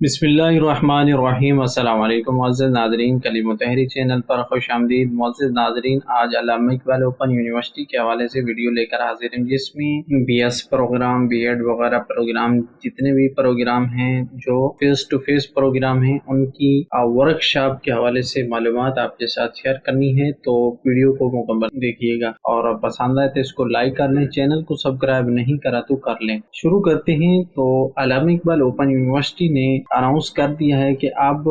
बिस्मिल्लाहिर्रहमानिर्रहीम। अस्सलाम वालेकुम मुअज़्ज़िज़ नाज़रीन, कलीम तहरीक चैनल पर खुश आमदीद। मुअज़्ज़िज़ नाज़रीन, आज अल्लामा इकबाल ओपन यूनिवर्सिटी के हवाले से वीडियो लेकर हाजिर हैं, जिसमें बीएस प्रोग्राम, बीएड वगैरह प्रोग्राम, जितने भी प्रोग्राम हैं जो फेस टू फेस प्रोग्राम हैं, उनकी वर्कशॉप के हवाले से मालूमात आपके साथ शेयर करनी है। तो वीडियो को मुकम्मल देखिएगा और पसंद आए तो इसको लाइक कर लें, चैनल को सब्सक्राइब नहीं करा तो कर लें। शुरू करते हैं। तो अल्लामा इकबाल ओपन यूनिवर्सिटी ने अनाउंस कर दिया है कि अब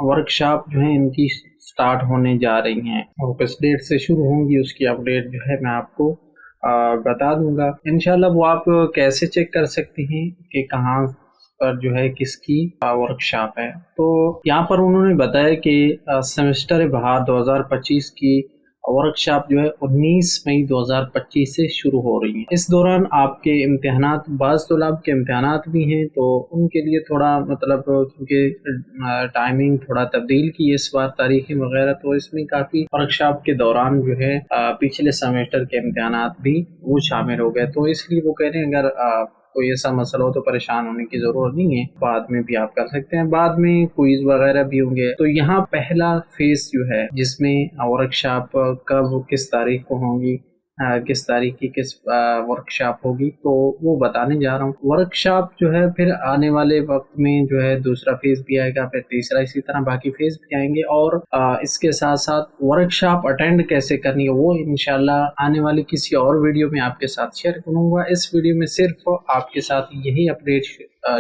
वर्कशॉप जो है इनकी स्टार्ट होने जा रही हैं और किस डेट से शुरू होंगी उसकी अपडेट जो है मैं आपको बता दूंगा इंशाल्लाह। वो आप कैसे चेक कर सकते हैं कि कहाँ पर जो है किसकी वर्कशॉप है। तो यहाँ पर उन्होंने बताया कि सेमेस्टर बहार 2025 की वर्कशॉप जो है 19 मई 2025 से शुरू हो रही है। इस दौरान आपके इम्तिहानात, बाज़ तौलाब के इम्तिहानात भी हैं, तो उनके लिए थोड़ा मतलब क्योंकि टाइमिंग थोड़ा तब्दील की है इस बार तारीखें वगैरह, तो इसमें काफ़ी वर्कशॉप के दौरान जो है पिछले सेमेस्टर के इम्तिहानात भी वो शामिल हो गए। तो इसलिए वो कह रहे हैं अगर कोई ऐसा मसला हो तो परेशान होने की जरूरत नहीं है, बाद में भी आप कर सकते हैं, बाद में क्विज वगैरह भी होंगे। तो यहाँ पहला फेज जो है जिसमें वर्कशॉप कब किस तारीख को होंगी, किस तारीख की किस वर्कशॉप होगी, तो वो बताने जा रहा हूँ। वर्कशॉप जो है फिर आने वाले वक्त में जो है दूसरा फेज भी आएगा, फिर तीसरा, इसी तरह बाकी फेज भी आएंगे। और इसके साथ साथ वर्कशॉप अटेंड कैसे करनी है वो इंशाल्लाह आने वाली किसी और वीडियो में आपके साथ शेयर करूँगा। इस वीडियो में सिर्फ आपके साथ यही अपडेट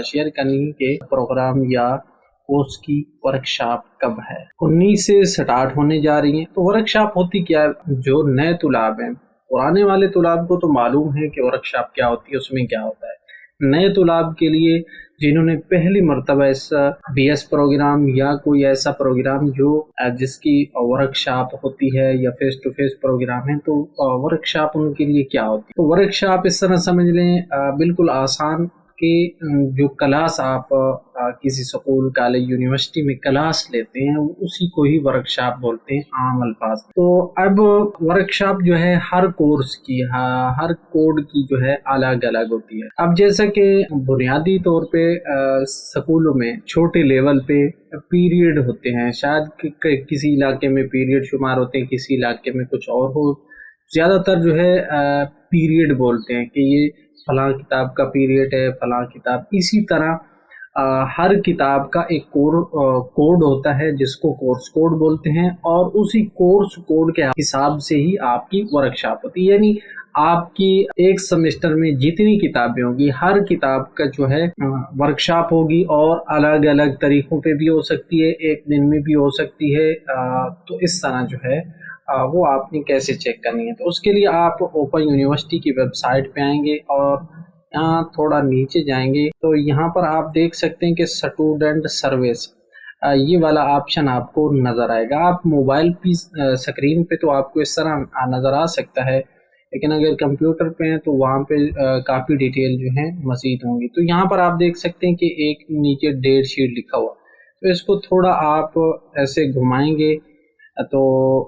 शेयर करनी है कि प्रोग्राम या कोर्स की वर्कशॉप कब है। 19 से स्टार्ट होने जा रही है। तो वर्कशॉप होती क्या है, जो नए तुलाब हैं, पुराने वाले तुलाब को तो मालूम है कि वर्कशॉप क्या होती है, उसमें क्या होता है। नए तुलाब के लिए जिन्होंने पहली मर्तबा इस बीएस प्रोग्राम या कोई ऐसा प्रोग्राम जो जिसकी वर्कशॉप होती है या फेस टू फेस प्रोग्राम है, तो वर्कशॉप उनके लिए क्या होती है। तो वर्कशॉप इस तरह समझ लें, बिल्कुल आसान कि जो क्लास आप किसी स्कूल, कॉलेज, यूनिवर्सिटी में क्लास लेते हैं उसी को ही वर्कशॉप बोलते हैं आम अल्फाज। तो अब वर्कशॉप जो है हर कोर्स की, हर कोड की जो है अलग अलग होती है। अब जैसा कि बुनियादी तौर पे स्कूलों में छोटे लेवल पे पीरियड होते हैं, शायद किसी इलाके में पीरियड शुमार होते हैं, किसी इलाके में कुछ और हो, ज्यादातर जो है पीरियड बोलते हैं कि ये फलां किताब का पीरियड है, फलां किताब। इसी तरह हर किताब का एक कोड होता है जिसको कोर्स कोड बोलते हैं, और उसी कोर्स कोड के हिसाब से ही आपकी वर्कशॉप होती है। यानी आपकी एक सेमेस्टर में जितनी किताबें होंगी, हर किताब का जो है वर्कशॉप होगी, और अलग अलग तरीकों पे भी हो सकती है, एक दिन में भी हो सकती है। तो इस तरह जो है वो आपने कैसे चेक करनी है। तो उसके लिए आप ओपन यूनिवर्सिटी की वेबसाइट पे आएंगे और यहाँ थोड़ा नीचे जाएंगे तो यहाँ पर आप देख सकते हैं कि स्टूडेंट सर्विस, ये वाला ऑप्शन आपको नज़र आएगा। आप मोबाइल की स्क्रीन पे तो आपको इस तरह नज़र आ सकता है, लेकिन अगर कंप्यूटर पे हैं तो वहाँ पे काफ़ी डिटेल जो है मज़ीद होंगी। तो यहाँ पर आप देख सकते हैं कि एक नीचे डेट शीट लिखा हुआ, तो इसको थोड़ा आप ऐसे घुमाएंगे तो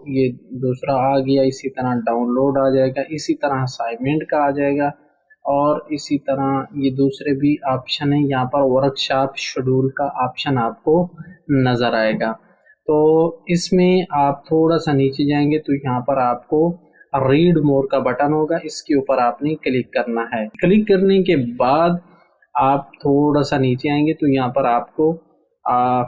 ये दूसरा आ गया, इसी तरह डाउनलोड आ जाएगा, इसी तरह असाइनमेंट का आ जाएगा, और इसी तरह ये दूसरे भी ऑप्शन है। यहाँ पर वर्कशॉप शेड्यूल का ऑप्शन आपको नज़र आएगा। तो इसमें आप थोड़ा सा नीचे जाएंगे तो यहाँ पर आपको रीड मोर का बटन होगा, इसके ऊपर आपने क्लिक करना है। क्लिक करने के बाद आप थोड़ा सा नीचे आएंगे तो यहाँ पर आपको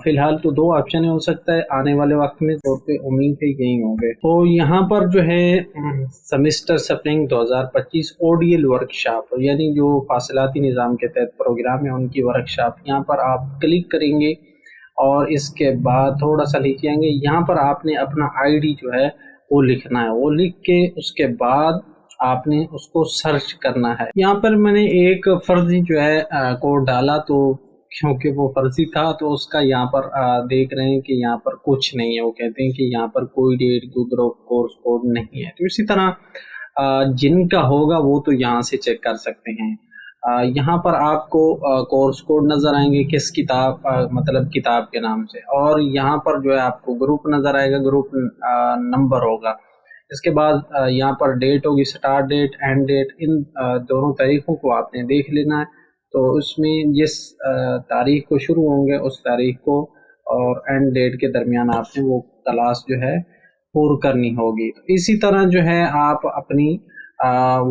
फिलहाल तो दो ऑप्शन हो सकता है, आने वाले वक्त में तौर पे उम्मीद है यही होंगे। तो यहाँ पर जो है सेमेस्टर स्प्रिंग 2025 ओडीएल वर्कशॉप, यानी जो फासिलाती निज़ाम के तहत प्रोग्राम है उनकी वर्कशॉप, यहाँ पर आप क्लिक करेंगे और इसके बाद थोड़ा सा नीचे आएंगे। यहाँ पर आपने अपना आईडी जो है वो लिखना है, वो लिख के उसके बाद आपने उसको सर्च करना है। यहाँ पर मैंने एक फर्जी जो है कोड डाला, तो क्योंकि वो फर्जी था तो उसका यहाँ पर देख रहे हैं कि यहाँ पर कुछ नहीं है। वो कहते हैं कि यहाँ पर कोई डेट, ग्रुप, कोर्स कोड नहीं है। तो इसी तरह जिनका होगा वो तो यहाँ से चेक कर सकते हैं। यहाँ पर आपको कोर्स कोड नज़र आएंगे किस किताब, मतलब किताब के नाम से, और यहाँ पर जो है आपको ग्रुप नज़र आएगा, ग्रुप नंबर होगा। इसके बाद यहाँ पर डेट होगी, स्टार्ट डेट, एंड डेट, इन दोनों तारीखों को आपने देख लेना है। تو اس میں جس تاریخ کو شروع ہوں گے اس تاریخ کو اور اینڈ ڈیٹ کے درمیان آپ نے وہ کلاس جو ہے پور کرنی ہوگی. اسی طرح جو ہے آپ اپنی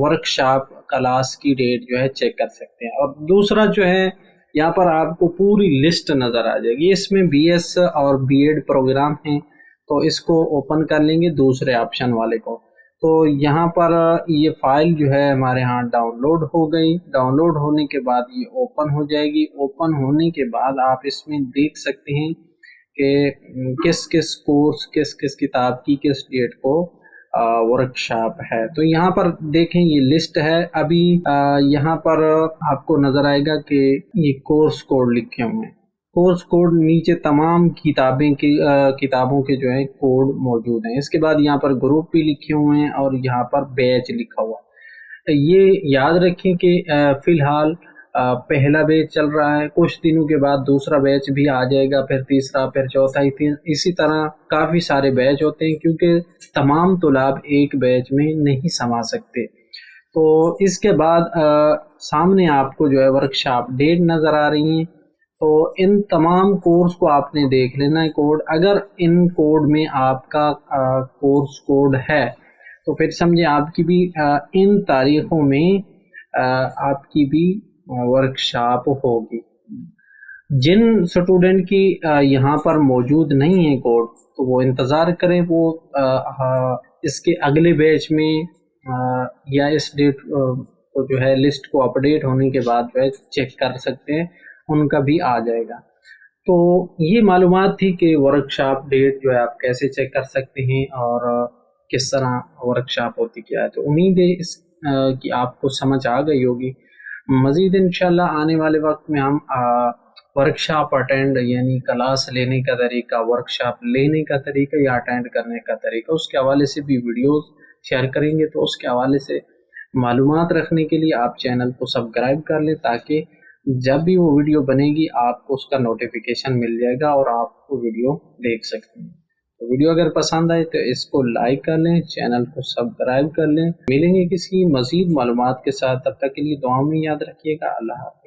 ورکشاپ کلاس کی ڈیٹ جو ہے چیک کر سکتے ہیں. اور دوسرا جو ہے یہاں پر آپ کو پوری لسٹ نظر آ جائے گی. اس میں بی ایس اور بی ایڈ پروگرام ہیں تو اس کو اوپن کر لیں گے دوسرے آپشن والے کو. تو یہاں پر یہ فائل جو ہے ہمارے ہاں ڈاؤن لوڈ ہو گئی. ڈاؤن لوڈ ہونے کے بعد یہ اوپن ہو جائے گی. اوپن ہونے کے بعد آپ اس میں دیکھ سکتے ہیں کہ کس کس کورس کس کس کتاب کی کس ڈیٹ کو ورکشاپ ہے. تو یہاں پر دیکھیں یہ لسٹ ہے. ابھی یہاں پر آپ کو نظر آئے گا کہ یہ کورس کوڈ لکھے ہوئے ہیں. کورس کوڈ نیچے تمام کتابوں کے جو ہے کوڈ موجود ہیں. اس کے بعد یہاں پر گروپ بھی لکھے ہوئے ہیں اور یہاں پر بیچ لکھا ہوا. یہ یاد رکھیں کہ فی الحال پہلا بیچ چل رہا ہے. کچھ دنوں کے بعد دوسرا بیچ بھی آ جائے گا, پھر تیسرا, پھر چوتھا. اسی طرح کافی سارے بیچ ہوتے ہیں کیونکہ تمام طلاب ایک بیچ میں نہیں سما سکتے. تو اس کے بعد سامنے آپ کو جو ہے ورکشاپ ڈیٹ نظر آ رہی ہیں. تو ان تمام کورس کو آپ نے دیکھ لینا ہے کوڈ. اگر ان کوڈ میں آپ کا کورس کوڈ ہے تو پھر سمجھے آپ کی بھی ان تاریخوں میں آپ کی بھی ورکشاپ ہوگی. جن سٹوڈنٹ کی یہاں پر موجود نہیں ہے کوڈ تو وہ انتظار کریں, وہ اس کے اگلے بیچ میں یا اس ڈیٹ کو جو ہے لسٹ کو اپڈیٹ ہونے کے بعد جو ہے چیک کر سکتے ہیں, ان کا بھی آ جائے گا. تو یہ معلومات تھی کہ ورکشاپ ڈیٹ جو ہے آپ کیسے چیک کر سکتے ہیں اور کس طرح ورکشاپ ہوتی کیا ہے. تو امید ہے اس کی آپ کو سمجھ آ گئی ہوگی. مزید انشاءاللہ آنے والے وقت میں ہم ورکشاپ اٹینڈ یعنی کلاس لینے کا طریقہ, ورکشاپ لینے کا طریقہ یا اٹینڈ کرنے کا طریقہ, اس کے حوالے سے بھی ویڈیوز شیئر کریں گے. تو اس کے حوالے سے معلومات رکھنے کے لیے آپ چینل کو سبسکرائب کر لیں تاکہ جب بھی وہ ویڈیو بنے گی آپ کو اس کا نوٹیفیکیشن مل جائے گا اور آپ وہ ویڈیو دیکھ سکتے ہیں. تو ویڈیو اگر پسند آئے تو اس کو لائک کر لیں, چینل کو سبسکرائب کر لیں. ملیں گے کسی مزید معلومات کے ساتھ, تب تک کے لیے دعاؤں میں یاد رکھیے گا. اللہ حافظ.